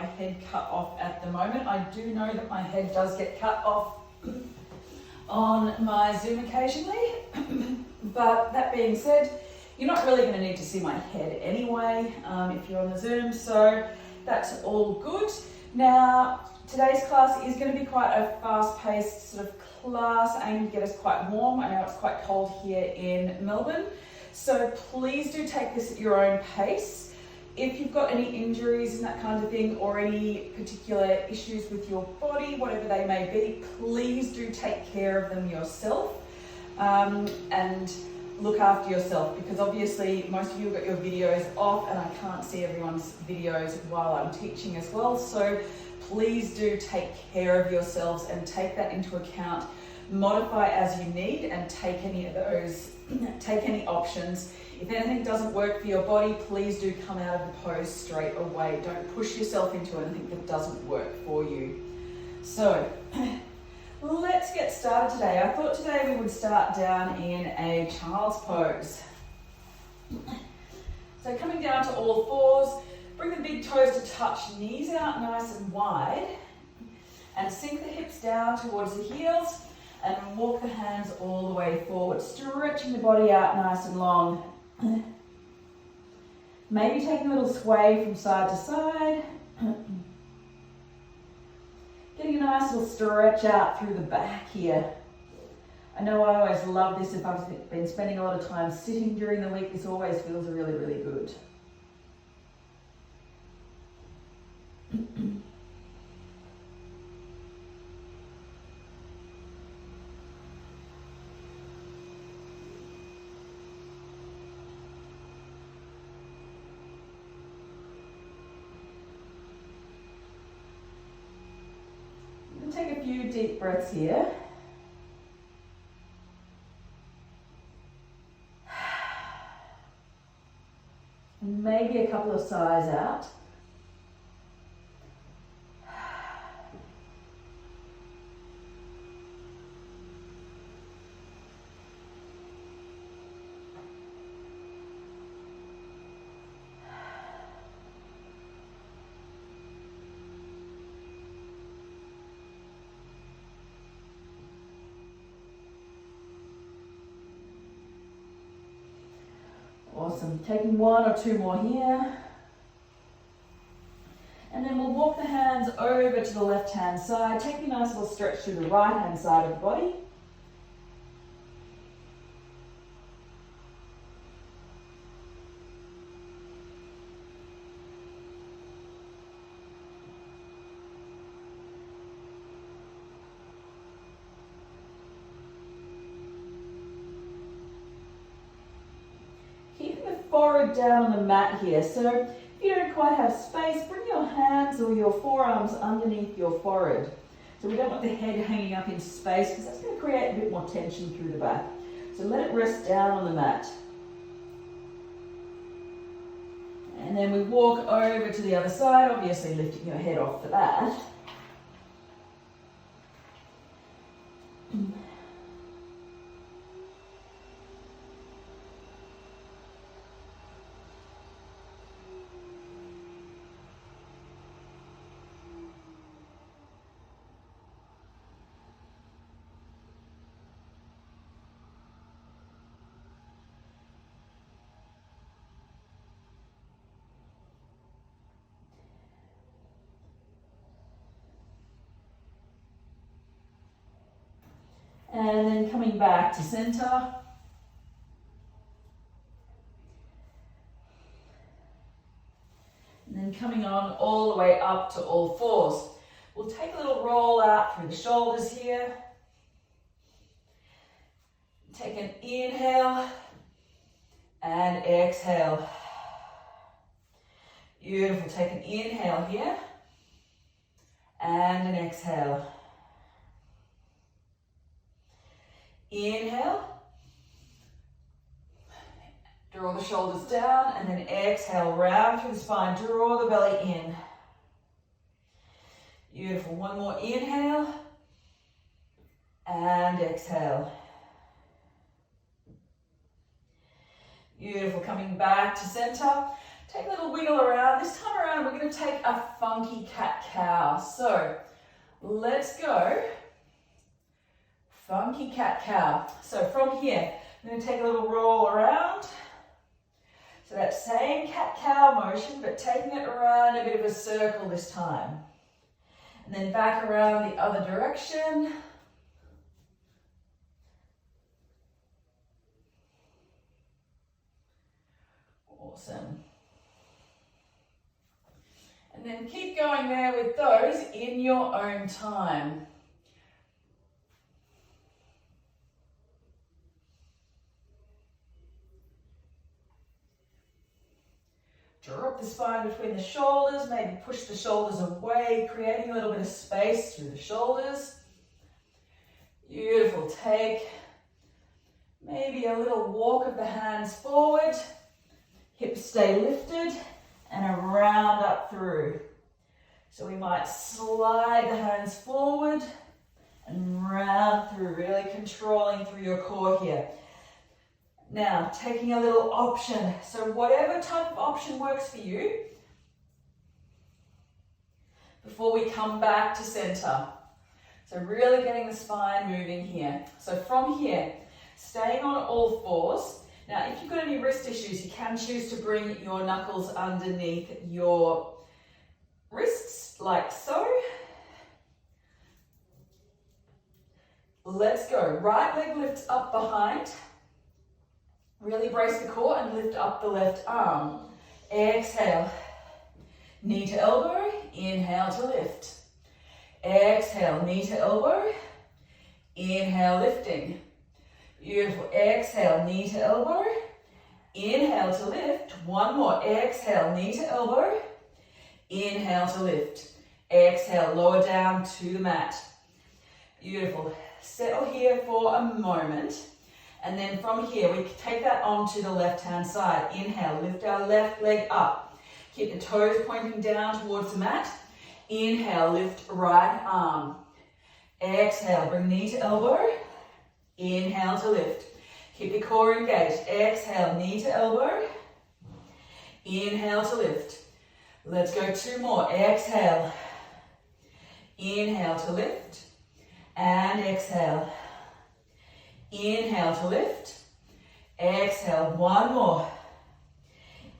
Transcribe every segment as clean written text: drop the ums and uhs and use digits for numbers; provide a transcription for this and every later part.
my head cut off at the moment. I do know that my head does get cut off on my Zoom occasionally, but that being said, you're not really going to need to see my head anyway if you're on the Zoom, so that's all good. Now, today's class is going to be quite a fast-paced sort of class aimed to get us quite warm. I know it's quite cold here in Melbourne, so please do take this at your own pace. If you've got any injuries and that kind of thing, or any particular issues with your body, whatever they may be, please do take care of them yourself and look after yourself, because obviously most of you have got your videos off and I can't see everyone's videos while I'm teaching as well. So please do take care of yourselves and take that into account. Modify as you need and take any of those, take any options. If anything doesn't work for your body, please do come out of the pose straight away. Don't push yourself into anything that doesn't work for you. So let's get started today. I thought today we would start down in a child's pose. So coming down to all fours, bring the big toes to touch, knees out nice and wide, and sink the hips down towards the heels, and walk the hands all the way forward, stretching the body out nice and long. Maybe taking a little sway from side to side. Getting a nice little stretch out through the back here. I know I always love this. If I've been spending a lot of time sitting during the week, this always feels really, really good. Take a few deep breaths here. And maybe a couple of sighs out. Awesome. Taking one or two more here. And then we'll walk the hands over to the left-hand side. Take a nice little stretch through the right-hand side of the body. Forehead down on the mat here. So if you don't quite have space, bring your hands or your forearms underneath your forehead. So we don't want the head hanging up in space, because that's going to create a bit more tension through the back. So let it rest down on the mat. And then we walk over to the other side, obviously lifting your head off for that. And then coming back to center. And then coming on all the way up to all fours. We'll take a little roll out through the shoulders here. Take an inhale and exhale. Beautiful. Take an inhale here and an exhale. Inhale, draw the shoulders down, and then exhale, round through the spine, draw the belly in. Beautiful, one more inhale, and exhale. Beautiful, coming back to center. Take a little wiggle around. This time around, we're going to take a funky cat-cow. So let's go. Funky cat-cow. So from here, I'm going to take a little roll around. So that same cat-cow motion, but taking it around a bit of a circle this time. And then back around the other direction. Awesome. And then keep going there with those in your own time. Drop the spine between the shoulders, maybe push the shoulders away, creating a little bit of space through the shoulders. Beautiful. Take maybe a little walk of the hands forward, hips stay lifted, and a round up through. So we might slide the hands forward and round through, really controlling through your core here. Now, taking a little option. So whatever type of option works for you, before we come back to center. So really getting the spine moving here. So from here, staying on all fours. Now, if you've got any wrist issues, you can choose to bring your knuckles underneath your wrists, like so. Let's go. Right leg lifts up behind. Really brace the core and lift up the left arm. Exhale. Knee to elbow. Inhale to lift. Exhale. Knee to elbow. Inhale, lifting. Beautiful. Exhale. Knee to elbow. Inhale to lift. One more. Exhale. Knee to elbow. Inhale to lift. Exhale. Lower down to the mat. Beautiful. Settle here for a moment. And then from here, we take that onto the left-hand side. Inhale, lift our left leg up. Keep the toes pointing down towards the mat. Inhale, lift right arm. Exhale, bring knee to elbow. Inhale to lift. Keep your core engaged. Exhale, knee to elbow. Inhale to lift. Let's go two more. Exhale. Inhale to lift. And exhale. Inhale to lift. Exhale, one more.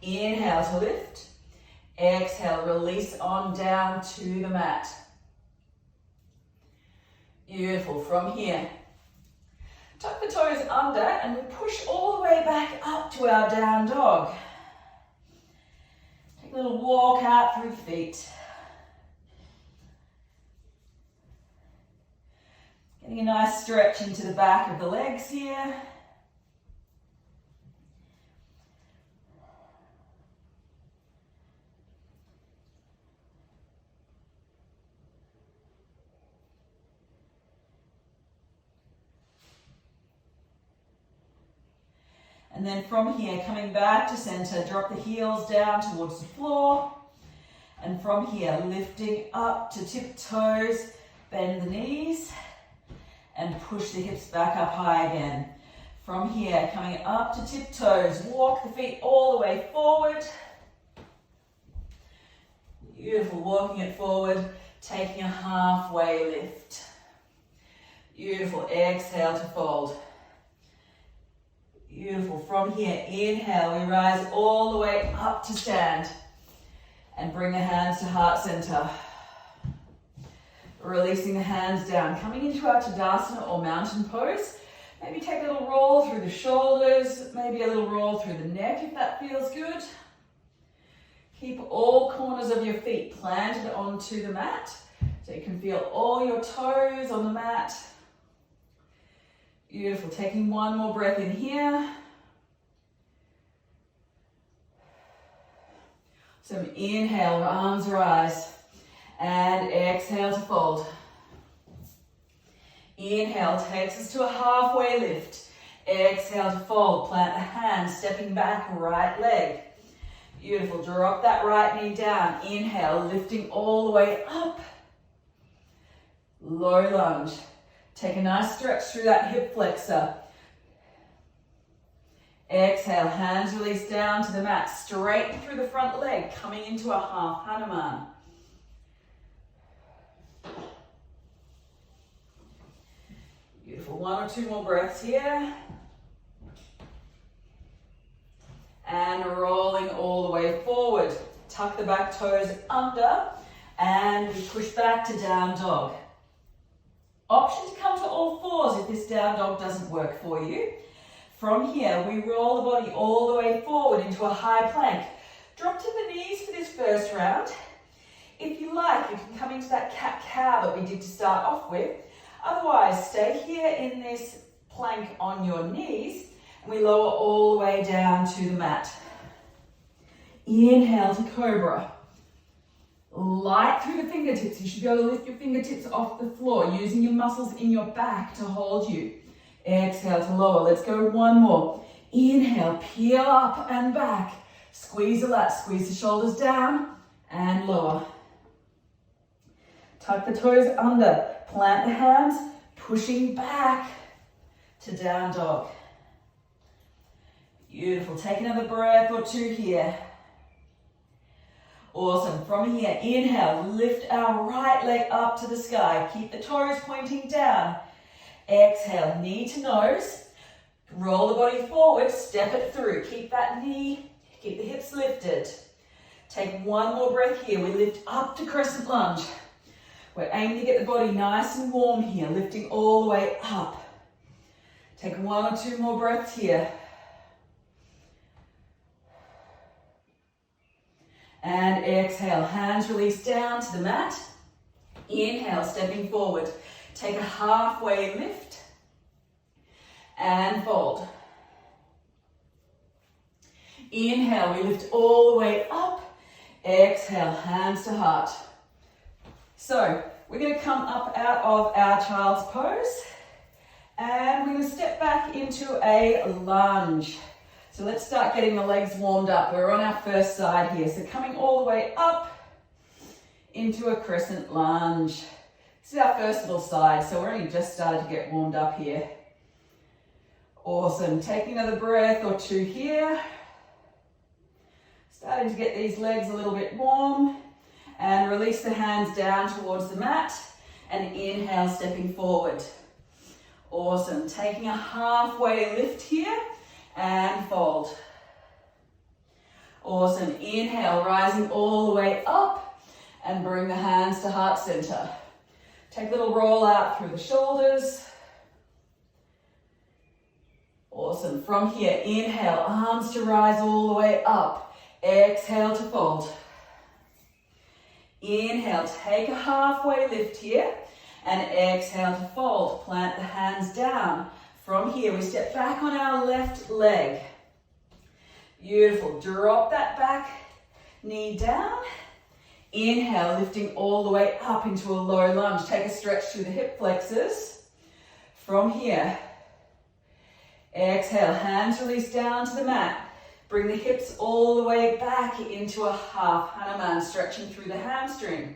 Inhale to lift. Exhale, release on down to the mat. Beautiful. From here, tuck the toes under and we push all the way back up to our down dog. Take a little walk out through the feet. Getting a nice stretch into the back of the legs here. And then from here, coming back to center, drop the heels down towards the floor. And from here, lifting up to tiptoes, bend the knees. And push the hips back up high again. From here, coming up to tiptoes, walk the feet all the way forward. Beautiful, walking it forward, taking a halfway lift. Beautiful, exhale to fold. Beautiful, from here, inhale, we rise all the way up to stand. And bring the hands to heart center. Releasing the hands down, coming into our Tadasana or mountain pose. Maybe take a little roll through the shoulders, maybe a little roll through the neck if that feels good. Keep all corners of your feet planted onto the mat so you can feel all your toes on the mat. Beautiful, taking one more breath in here. Some inhale, arms rise. And exhale to fold. Inhale takes us to a halfway lift. Exhale to fold. Plant the hands, stepping back, right leg. Beautiful. Drop that right knee down. Inhale, lifting all the way up. Low lunge. Take a nice stretch through that hip flexor. Exhale, hands release down to the mat. Straighten through the front leg, coming into a half Hanuman. Beautiful. 1 or 2 more breaths here. And rolling all the way forward. Tuck the back toes under and we push back to down dog. Option to come to all fours if this down dog doesn't work for you. From here, we roll the body all the way forward into a high plank. Drop to the knees for this first round. If you like, you can come into that cat-cow that we did to start off with. Otherwise, stay here in this plank on your knees and we lower all the way down to the mat. Inhale to cobra. Light through the fingertips. You should be able to lift your fingertips off the floor, using your muscles in your back to hold you. Exhale to lower. Let's go 1 more. Inhale, peel up and back. Squeeze the lats, squeeze the shoulders down and lower. Tuck the toes under. Plant the hands, pushing back to down dog. Beautiful. Take another breath or 2 here. Awesome. From here, inhale, lift our right leg up to the sky. Keep the toes pointing down. Exhale, knee to nose. Roll the body forward, step it through. Keep that knee, keep the hips lifted. Take 1 more breath here. We lift up to crescent lunge. We're aiming to get the body nice and warm here, lifting all the way up. Take 1 or 2 more breaths here. And exhale, hands release down to the mat. Inhale, stepping forward. Take a halfway lift and fold. Inhale, we lift all the way up. Exhale, hands to heart. So we're going to come up out of our child's pose and we're going to step back into a lunge. So let's start getting the legs warmed up. We're on our first side here. So coming all the way up into a crescent lunge. This is our first little side, so we're only just started to get warmed up here. Awesome. Take another breath or 2 here. Starting to get these legs a little bit warm. And release the hands down towards the mat. And inhale, stepping forward. Awesome. Taking a halfway lift here. And fold. Awesome. Inhale, rising all the way up and bring the hands to heart center. Take a little roll out through the shoulders. Awesome. From here, inhale, arms to rise all the way up. Exhale to fold. Inhale, take a halfway lift here and exhale to fold. Plant the hands down. From here, we step back on our left leg. Beautiful. Drop that back knee down. Inhale, lifting all the way up into a low lunge. Take a stretch through the hip flexors. From here, exhale, hands release down to the mat. Bring the hips all the way back into a half Hanuman, stretching through the hamstring.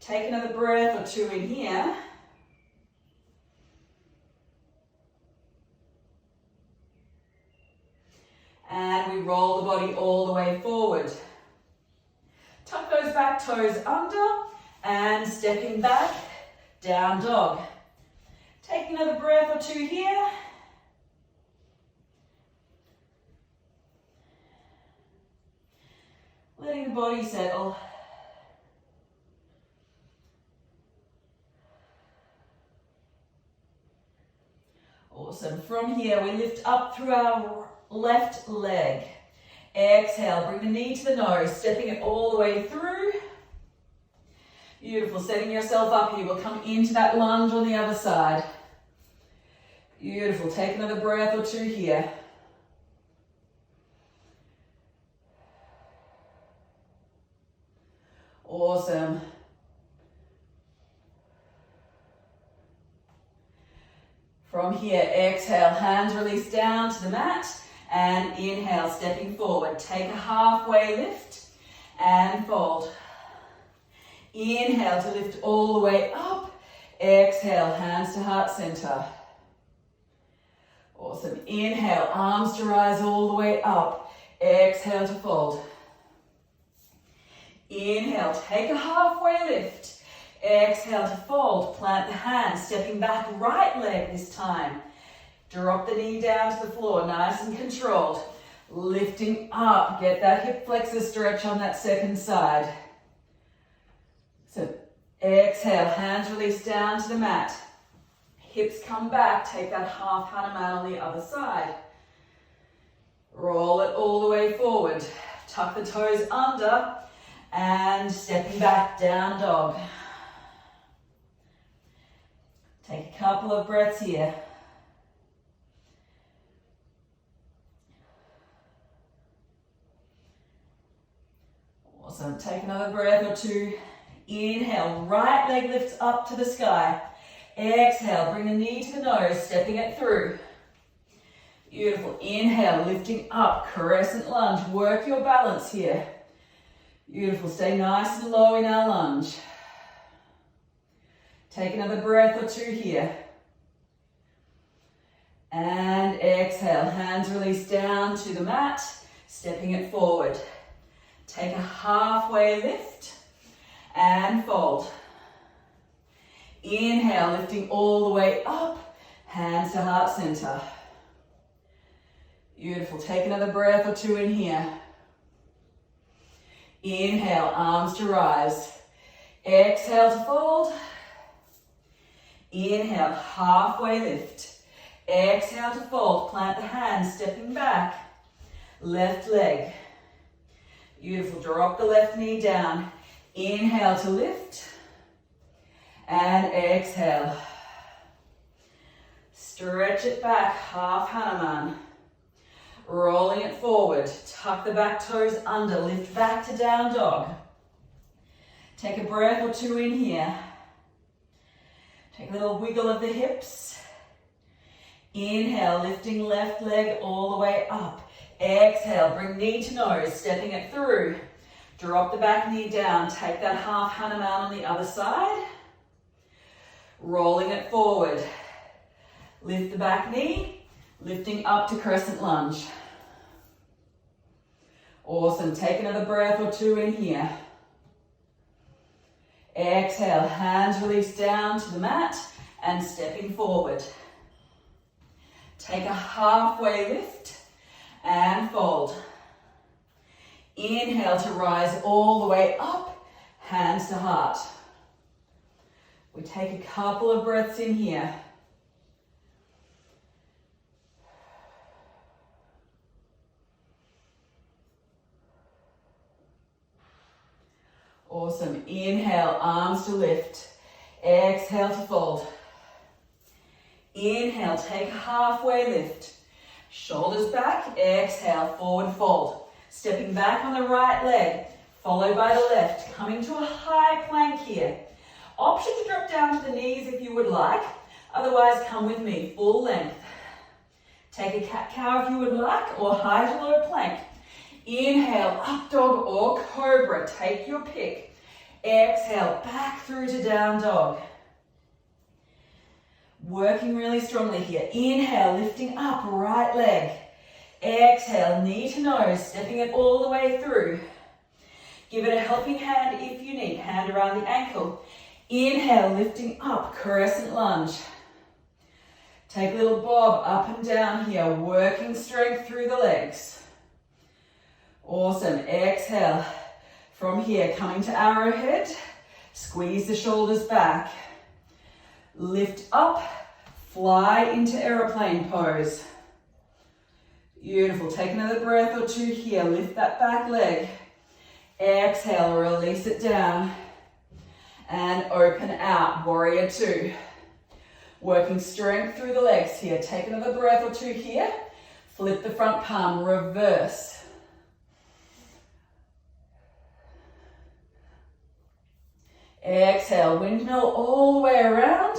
Take another breath or 2 in here. And we roll the body all the way forward. Tuck those back toes under and stepping back, down dog. Take another breath or 2 here. Letting the body settle. Awesome. From here, we lift up through our left leg. Exhale, bring the knee to the nose, stepping it all the way through. Beautiful. Setting yourself up here. We'll come into that lunge on the other side. Beautiful. Take another breath or 2 here. Awesome. From here, exhale, hands release down to the mat and inhale, stepping forward. Take a halfway lift and fold. Inhale to lift all the way up. Exhale, hands to heart center. Awesome. Inhale, arms to rise all the way up. Exhale to fold. Inhale, take a halfway lift. Exhale to fold. Plant the hands, stepping back, right leg this time. Drop the knee down to the floor, nice and controlled. Lifting up, get that hip flexor stretch on that second side. So exhale, hands release down to the mat. Hips come back, take that half Hanuman on the other side. Roll it all the way forward. Tuck the toes under and stepping back, down dog. Take a couple of breaths here. Awesome, take another breath or two. Inhale, right leg lifts up to the sky. Exhale, bring the knee to the nose, stepping it through. Beautiful. Inhale, lifting up, crescent lunge. Work your balance here. Beautiful. Stay nice and low in our lunge. Take another breath or two here. And exhale, hands release down to the mat, stepping it forward. Take a halfway lift and fold. Inhale, lifting all the way up, hands to heart center. Beautiful. Take another breath or two in here. Inhale, arms to rise. Exhale to fold. Inhale, halfway lift. Exhale to fold. Plant the hands, stepping back. Left leg. Beautiful. Drop the left knee down. Inhale to lift. And exhale. Stretch it back, half Hanuman. Rolling it forward. Tuck the back toes under. Lift back to down dog. Take a breath or two in here. Take a little wiggle of the hips. Inhale, lifting left leg all the way up. Exhale, bring knee to nose, stepping it through. Drop the back knee down. Take that half Hanuman on the other side. Rolling it forward. Lift the back knee, lifting up to crescent lunge. Awesome. Take another breath or two in here. Exhale, hands release down to the mat and stepping forward. Take a halfway lift and fold. Inhale to rise all the way up, hands to heart. We take a couple of breaths in here. Awesome. Inhale, arms to lift. Exhale to fold. Inhale, take a halfway lift. Shoulders back. Exhale, forward fold. Stepping back on the right leg, followed by the left. Coming to a high plank here. Option to drop down to the knees if you would like. Otherwise, come with me, full length. Take a cat-cow if you would like, or high to low plank. Inhale, up dog or cobra. Take your pick. Exhale, back through to down dog. Working really strongly here. Inhale, lifting up, right leg. Exhale, knee to nose, stepping it all the way through. Give it a helping hand if you need. Hand around the ankle. Inhale, lifting up, crescent lunge. Take a little bob up and down here, working strength through the legs. Awesome. Exhale. From here, coming to arrowhead. Squeeze the shoulders back. Lift up, fly into aeroplane pose. Beautiful. Take another breath or two here. Lift that back leg. Exhale, release it down. And open out, warrior two. Working strength through the legs here. Take another breath or two here. Flip the front palm, reverse. Exhale, windmill all the way around.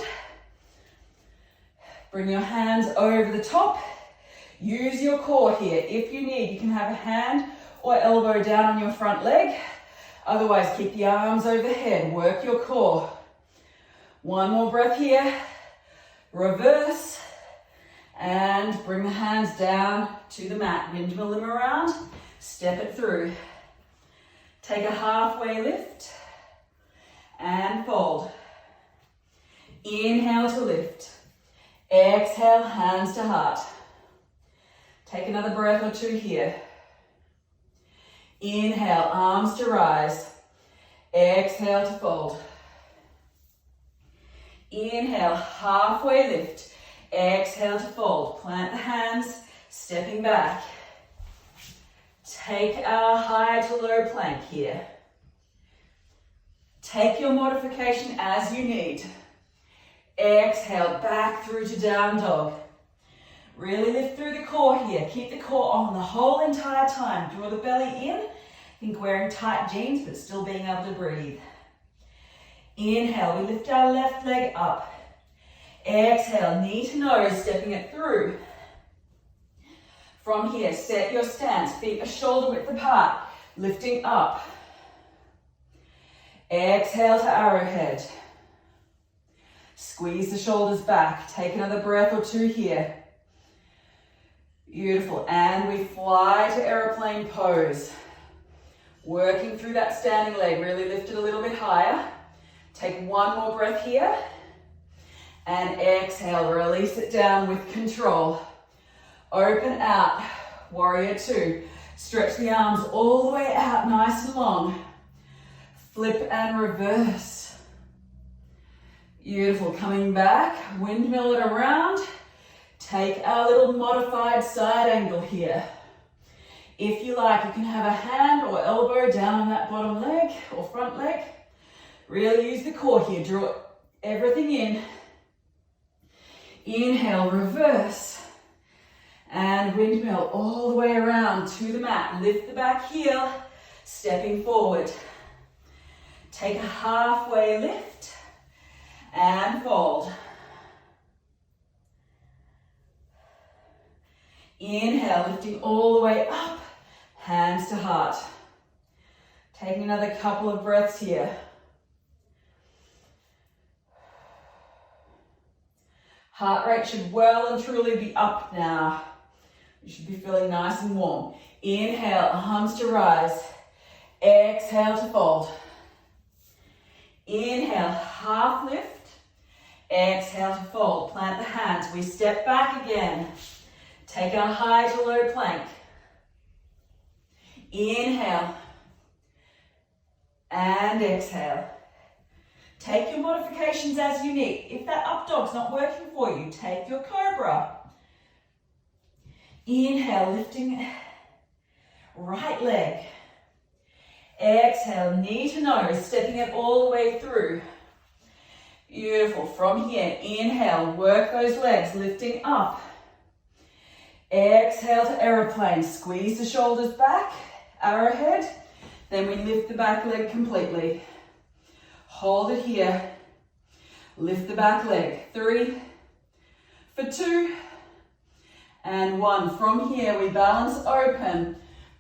Bring your hands over the top. Use your core here. If you need, you can have a hand or elbow down on your front leg. Otherwise, keep the arms overhead. Work your core. One more breath here. Reverse. And bring the hands down to the mat. Windmill them around, step it through. Take a halfway lift and fold. Inhale to lift. Exhale, hands to heart. Take another breath or two here. Inhale, arms to rise. Exhale to fold. Inhale, halfway lift. Exhale to fold. Plant the hands, stepping back. Take our high to low plank here. Take your modification as you need. Exhale, back through to down dog. Really lift through the core here. Keep the core on the whole entire time. Draw the belly in. Think wearing tight jeans, but still being able to breathe. Inhale, we lift our left leg up. Exhale, knee to nose, stepping it through. From here, set your stance, feet are shoulder width apart, lifting up. Exhale to arrowhead. Squeeze the shoulders back. Take another breath or two here. Beautiful. And we fly to aeroplane pose. Working through that standing leg. Really lift it a little bit higher. Take one more breath here. And exhale. Release it down with control. Open out. Warrior two. Stretch the arms all the way out, nice and long. Flip and reverse. Beautiful. Coming back. Windmill it around. Take our little modified side angle here. If you like, you can have a hand or elbow down on that bottom leg or front leg. Really use the core here. Draw everything in. Inhale, reverse. And windmill all the way around to the mat. Lift the back heel, stepping forward. Take a halfway lift and fold. Inhale, lifting all the way up, hands to heart. Taking another couple of breaths here. Heart rate should well and truly be up now. You should be feeling nice and warm. Inhale, arms to rise. Exhale to fold. Inhale, half lift. Exhale to fold. Plant the hands. We step back again. Take our high to low plank. Inhale. And exhale. Take your modifications as you need. If that up dog's not working for you, take your cobra. Inhale, lifting right leg. Exhale, knee to nose, stepping it all the way through. Beautiful. From here, inhale, work those legs, lifting up. Exhale to aeroplane. Squeeze the shoulders back, arrowhead. Then we lift the back leg completely. Hold it here. Lift the back leg. 3, for 2, and 1. From here, we balance open,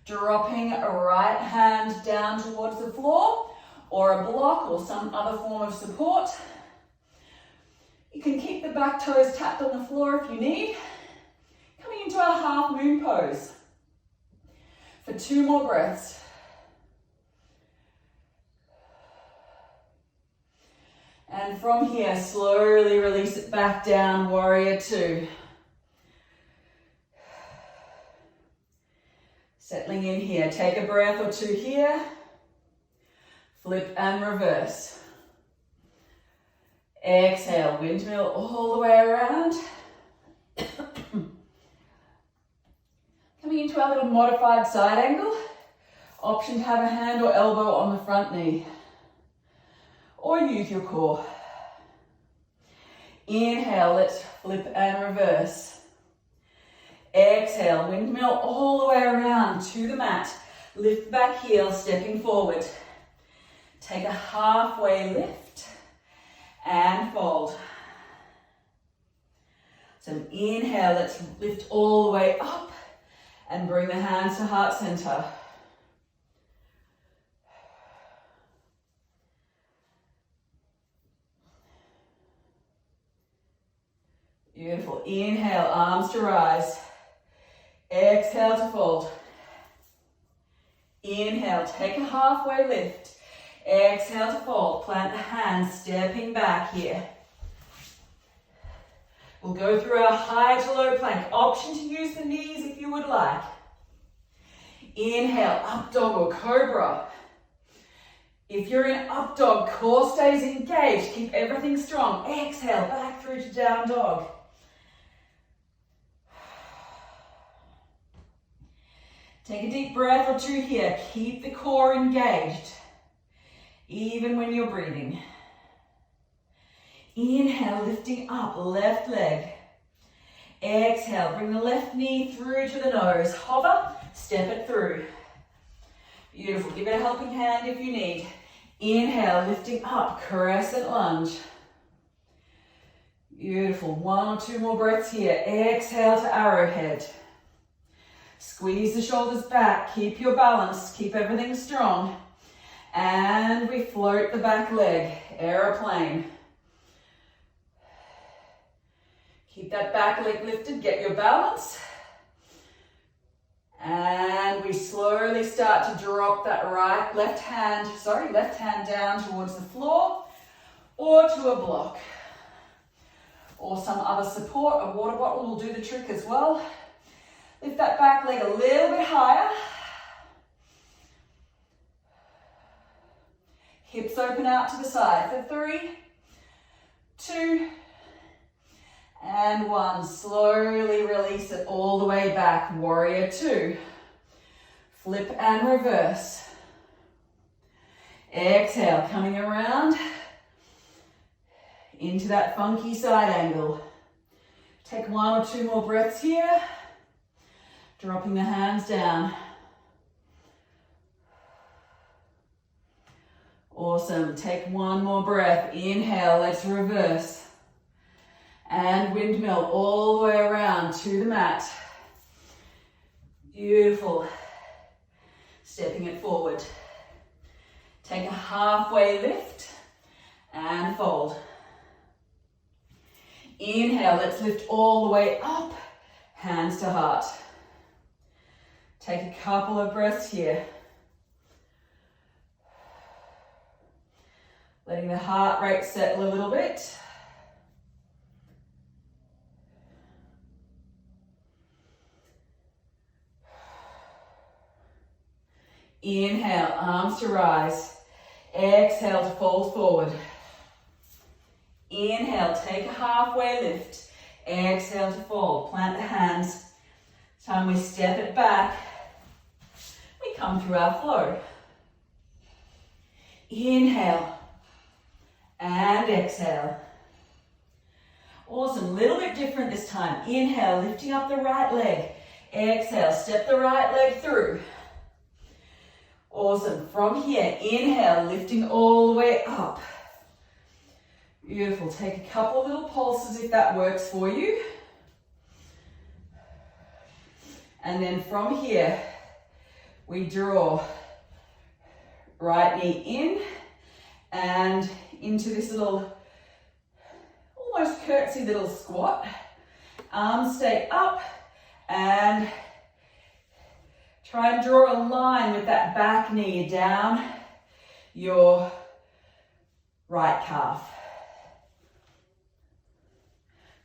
dropping a right hand down towards the floor or a block or some other form of support. You can keep the back toes tapped on the floor if you need. Coming into our half moon pose for 2 more breaths. And from here, slowly release it back down, warrior two. Settling in here, take a breath or two here. Flip and reverse. Exhale, windmill all the way around. Coming into our little modified side angle. Option to have a hand or elbow on the front knee. Or use your core. Inhale, let's flip and reverse. Exhale, windmill all the way around to the mat. Lift the back heel, stepping forward. Take a halfway lift and fold. So inhale, let's lift all the way up and bring the hands to heart center. Beautiful. Inhale, arms to rise. Exhale to fold. Inhale, take a halfway lift. Exhale to fold. Plant the hands, stepping back here. We'll go through our high to low plank. Option to use the knees if you would like. Inhale, up dog or cobra. If you're in up dog, core stays engaged. Keep everything strong. Exhale, back through to down dog. Take a deep breath or two here. Keep the core engaged, even when you're breathing. Inhale, lifting up, left leg. Exhale, bring the left knee through to the nose. Hover, step it through. Beautiful. Give it a helping hand if you need. Inhale, lifting up, crescent lunge. Beautiful. 1 or 2 more breaths here. Exhale to arrowhead. Squeeze the shoulders back. Keep your balance. Keep everything strong. And we float the back leg. Aeroplane. Keep that back leg lifted. Get your balance. And we slowly start to drop that left hand down towards the floor or to a block or some other support. A water bottle will do the trick as well. Lift that back leg a little bit higher. Hips open out to the side for 3, 2, and 1. Slowly release it all the way back. Warrior 2. Flip and reverse. Exhale, coming around into that funky side angle. Take 1 or 2 more breaths here. Dropping the hands down. Awesome. Take 1 more breath. Inhale, let's reverse. And windmill all the way around to the mat. Beautiful. Stepping it forward. Take a halfway lift and fold. Inhale, let's lift all the way up, hands to heart. Take a couple of breaths here. Letting the heart rate settle a little bit. Inhale, arms to rise. Exhale to fold forward. Inhale, take a halfway lift. Exhale to fold. Plant the hands. Time we step it back. We come through our flow. Inhale and exhale. Awesome, little bit different this time. Inhale, lifting up the right leg. Exhale, step the right leg through. Awesome, from here, inhale, lifting all the way up. Beautiful, take a couple little pulses if that works for you. And then from here, we draw right knee in and into this little, almost curtsy little squat. Arms stay up and try and draw a line with that back knee down your right calf.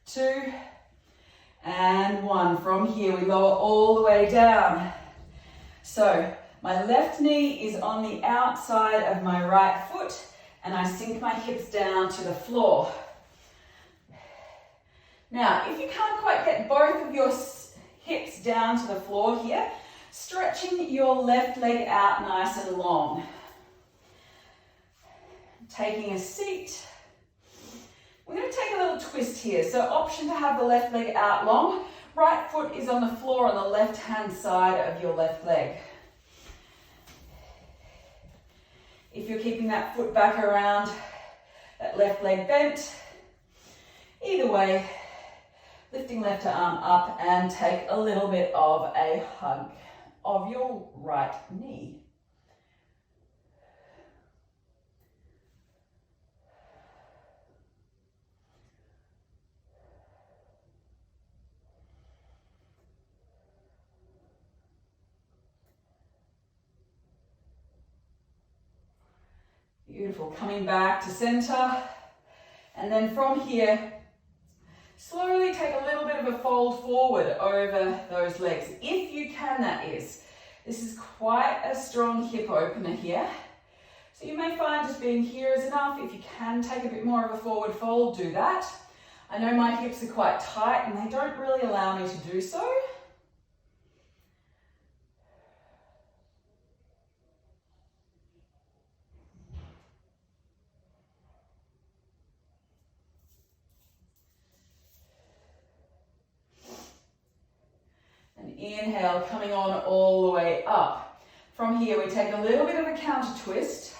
2 and 1. From here, we lower all the way down. So my left knee is on the outside of my right foot and I sink my hips down to the floor. Now, if you can't quite get both of your hips down to the floor here, stretching your left leg out nice and long. Taking a seat. We're going to take a little twist here. So option to have the left leg out long. Right foot is on the floor on the left-hand side of your left leg. If you're keeping that foot back around, that left leg bent, either way, lifting left arm up and take a little bit of a hug of your right knee. Beautiful. Coming back to center. And then from here, slowly take a little bit of a fold forward over those legs. If you can, that is. This is quite a strong hip opener here. So you may find just being here is enough. If you can take a bit more of a forward fold, do that. I know my hips are quite tight and they don't really allow me to do so. And inhale, coming on all the way up. From here, we take a little bit of a counter twist.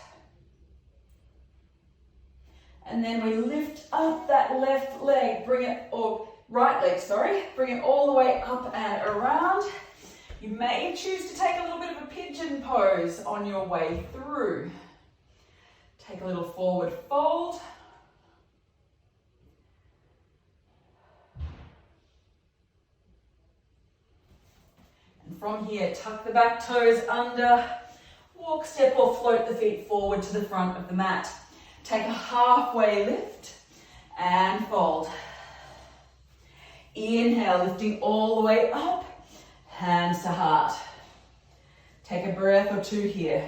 And then we lift up that left leg, bring it, or right leg, sorry, bring it all the way up and around. You may choose to take a little bit of a pigeon pose on your way through. Take a little forward fold. And from here, tuck the back toes under, walk, step or float the feet forward to the front of the mat. Take a halfway lift and fold. Inhale, lifting all the way up, hands to heart. Take a breath or two here.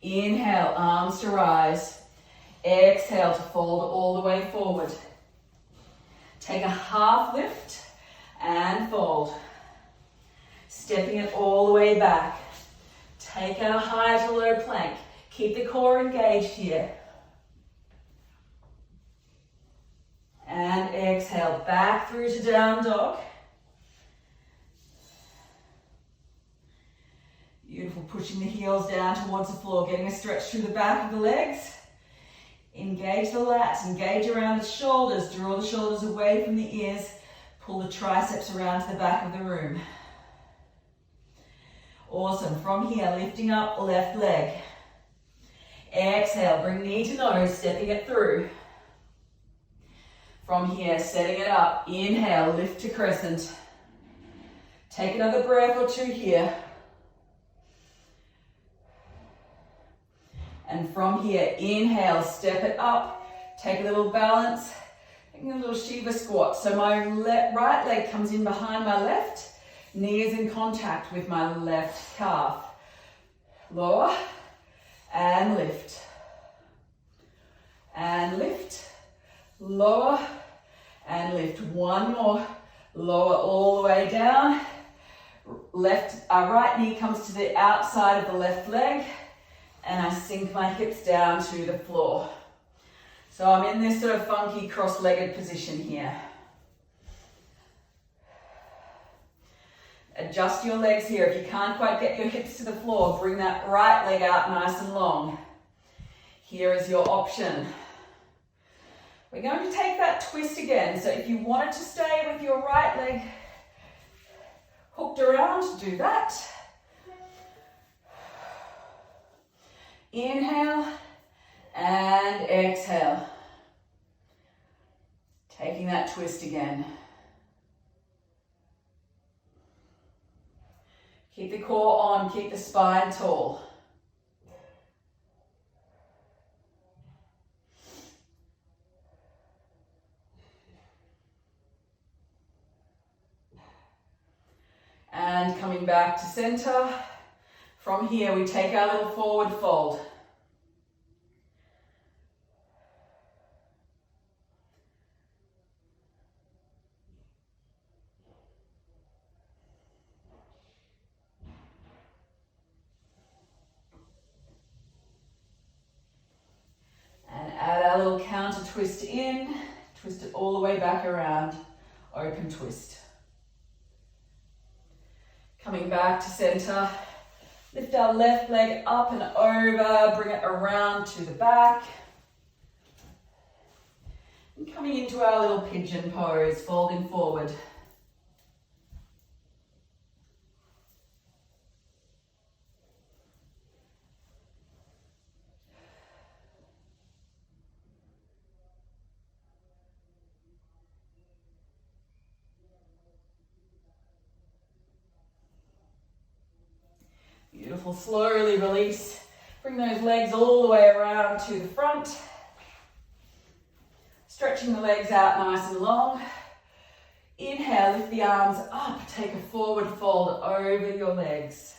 Inhale, arms to rise. Exhale to fold all the way forward. Take a half lift and fold. Stepping it all the way back. Take our high to low plank. Keep the core engaged here. And exhale, back through to down dog. Beautiful, pushing the heels down towards the floor, getting a stretch through the back of the legs. Engage the lats, engage around the shoulders, draw the shoulders away from the ears, pull the triceps around to the back of the room. Awesome. From here, lifting up left leg. Exhale, bring knee to nose, stepping it through. From here, setting it up. Inhale, lift to crescent. Take another breath or two here. And from here, inhale, step it up. Take a little balance. Taking a little Shiva squat. So my right leg comes in behind my left. Knee is in contact with my left calf. Lower and lift. And lift. Lower and lift. One more. Lower all the way down. Right knee comes to the outside of the left leg. And I sink my hips down to the floor. So I'm in this sort of funky cross-legged position here. Adjust your legs here. If you can't quite get your hips to the floor, bring that right leg out nice and long. Here is your option. We're going to take that twist again. So if you wanted to stay with your right leg hooked around, do that. Inhale and exhale. Taking that twist again. Keep the core on, keep the spine tall. And coming back to center. From here, we take our little forward fold. And add our little counter twist in, twist it all the way back around, open twist. Coming back to center. Lift our left leg up and over, bring it around to the back. And coming into our little pigeon pose, folding forward. Beautiful. Slowly release. Bring those legs all the way around to the front. Stretching the legs out nice and long. Inhale, lift the arms up. Take a forward fold over your legs.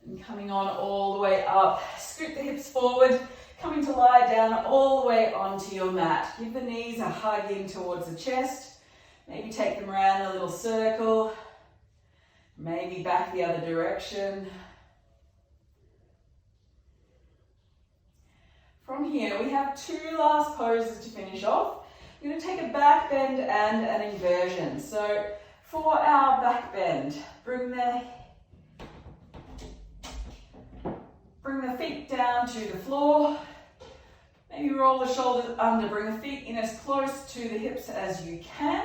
And coming on all the way up. Scoot the hips forward. Coming to lie down all the way onto your mat. Give the knees a hug in towards the chest. Maybe take them around a little circle. Maybe back the other direction. From here, we have two last poses to finish off. We're going to take a back bend and an inversion. So for our back bend, bring the feet down to the floor. Maybe roll the shoulders under. Bring the feet in as close to the hips as you can.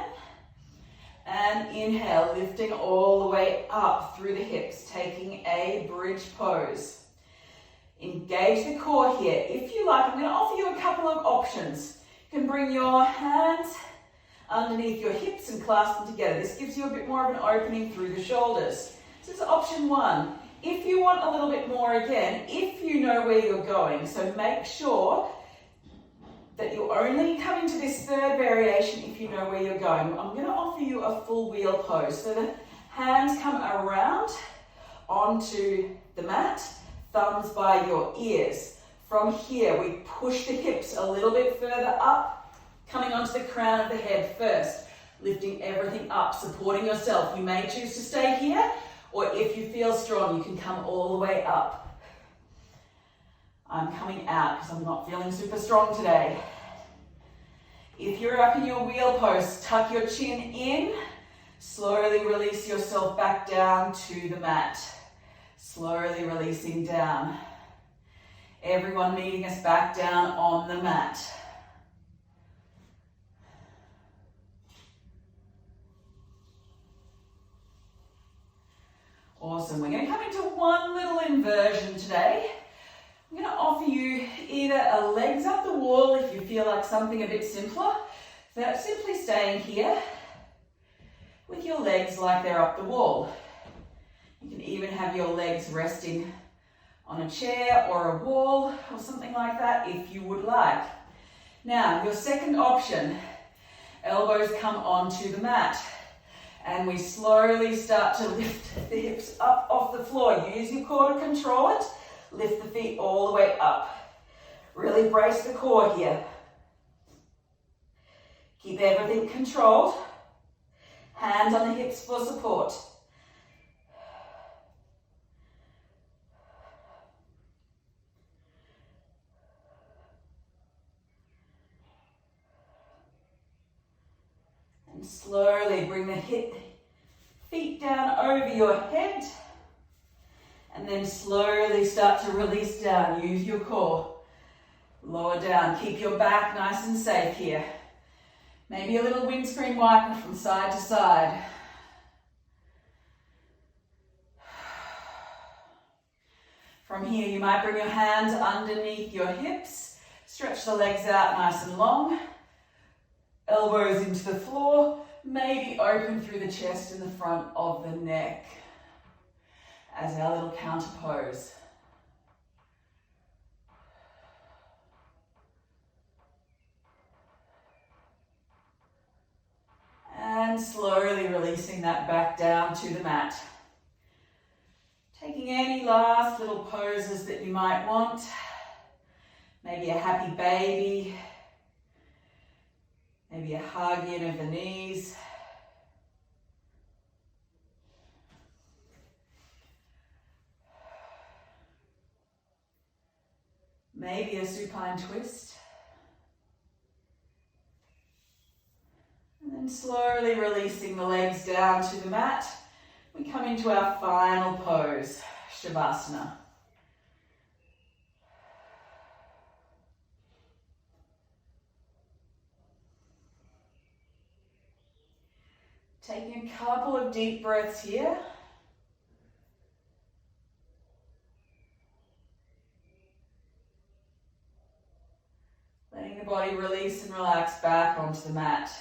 And inhale, lifting all the way up through the hips, taking a bridge pose. Engage the core here. If you like, I'm going to offer you a couple of options. You can bring your hands underneath your hips and clasp them together. This gives you a bit more of an opening through the shoulders. This is option one. If you want a little bit more again, if you know where you're going, so make sure that you only come into this third variation if you know where you're going. I'm going to offer you a full wheel pose. So the hands come around onto the mat, thumbs by your ears. From here, we push the hips a little bit further up, coming onto the crown of the head first, lifting everything up, supporting yourself. You may choose to stay here, or if you feel strong, you can come all the way up. I'm coming out because I'm not feeling super strong today. If you're up in your wheel pose, tuck your chin in. Slowly release yourself back down to the mat. Slowly releasing down. Everyone meeting us back down on the mat. Awesome. We're going to come into one little inversion today. I'm going to offer you either a legs up the wall if you feel like something a bit simpler. So simply staying here with your legs like they're up the wall. You can even have your legs resting on a chair or a wall or something like that if you would like. Now, your second option, elbows come onto the mat. And we slowly start to lift the hips up off the floor. Use your core to control it. Lift the feet all the way up. Really brace the core here. Keep everything controlled. Hands on the hips for support. And slowly bring the feet down over your head. And then slowly start to release down. Use your core. Lower down. Keep your back nice and safe here. Maybe a little windscreen wiper from side to side. From here, you might bring your hands underneath your hips. Stretch the legs out nice and long. Elbows into the floor. Maybe open through the chest and the front of the neck as our little counter pose. And slowly releasing that back down to the mat. Taking any last little poses that you might want. Maybe a happy baby. Maybe a hug in of the knees. Maybe a supine twist. And then slowly releasing the legs down to the mat. We come into our final pose, Shavasana. Taking a couple of deep breaths here. relax back onto the mat.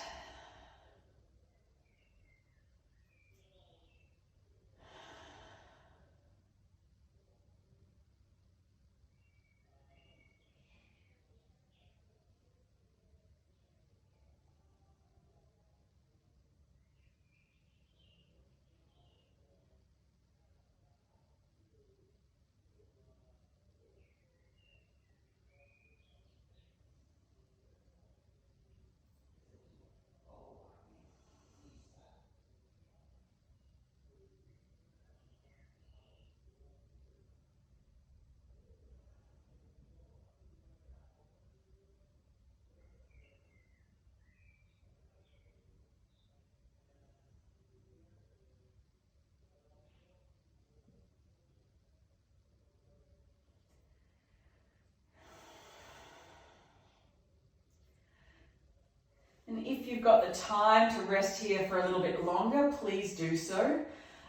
And if you've got the time to rest here for a little bit longer, please do so.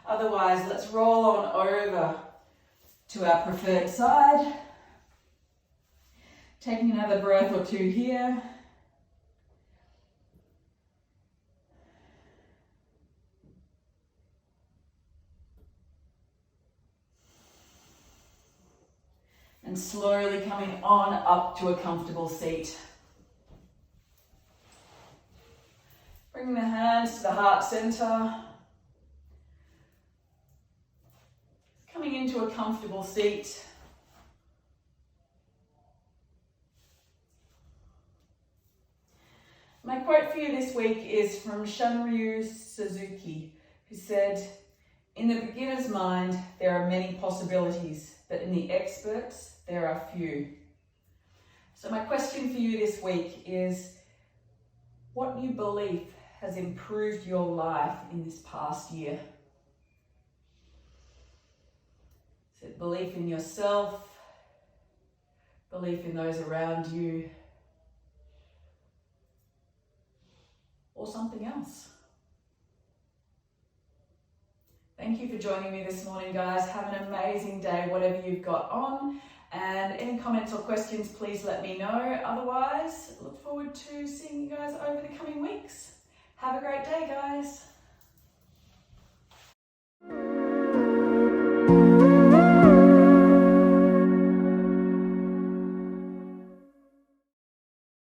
Otherwise, let's roll on over to our preferred side. Taking another breath or two here. And slowly coming on up to a comfortable seat. Bring the hands to the heart center. Coming into a comfortable seat. My quote for you this week is from Shunryu Suzuki, who said, "In the beginner's mind, there are many possibilities, but in the experts, there are few." So my question for you this week is, what new belief has improved your life in this past year? Is it belief in yourself, belief in those around you, or something else? Thank you for joining me this morning, guys. Have an amazing day, whatever you've got on. And any comments or questions, please let me know. Otherwise, look forward to seeing you guys over the coming weeks. Have a great day, guys.